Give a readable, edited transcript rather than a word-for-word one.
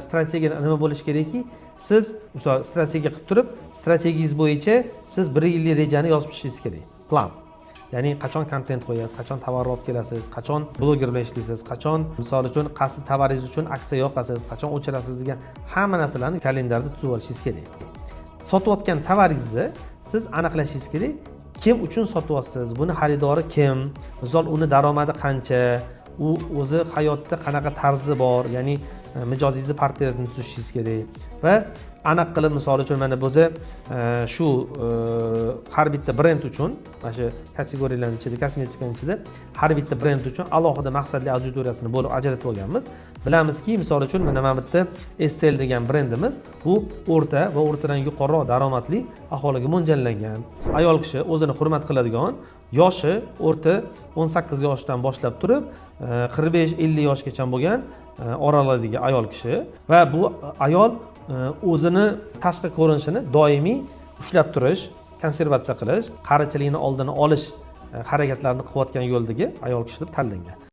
strategiya nima bo'lishi kerakki, siz misol strategiya qilib turib, strategiyangiz bo'yicha siz 1 yillik rejani yozib chiqishingiz kerak. Plan. Ya'ni qachon kontent qo'yasiz, qachon tovar olib kelasiz, qachon bloger bilan ishlaysiz, qachon misol uchun qaysi tovaringiz uchun aksiya yoqasiz, qachon o'chirasiz degan hamma narsalarni kalendarda tuzib olishingiz kerak. Sotayotgan tovaringizni siz aniqlashingiz kerak. Kim uchun sotyapsiz? Buni xaridori kim? Misol uni daromadi qancha? U o'zi hayotda qanaqa tarzi bor? Ya'ni mijozingizni portretini tuzishingiz kerak. Va aniq qilib misol uchun mana o'zi shu har bitta brend uchun, mana shu kategoriyalarning ichida, kosmetikaning ichida har bitta brend uchun alohida maqsadli auditoriyasini bo'lib ajratib olganmiz. Bilamizki, misol uchun mana bitta Estel degan brendimiz bu o'rta va o'rtadan yuqoriroq daromadli aholiga mo'ljallangan. Ayol kishi o'zini hurmat qiladigan, yoshi o'rta 18 yoshdan boshlab turib 45-50 yoshgacha bo'lgan oralig'idagi ayol kishi va bu ayol o'zini tashqi ko'rinishini doimiy ushlab turish, konservatsiya qilish, qarichilikni oldini olish harakatlarini qilayotgan yo'ldagi ayol kishi deb tanlangan.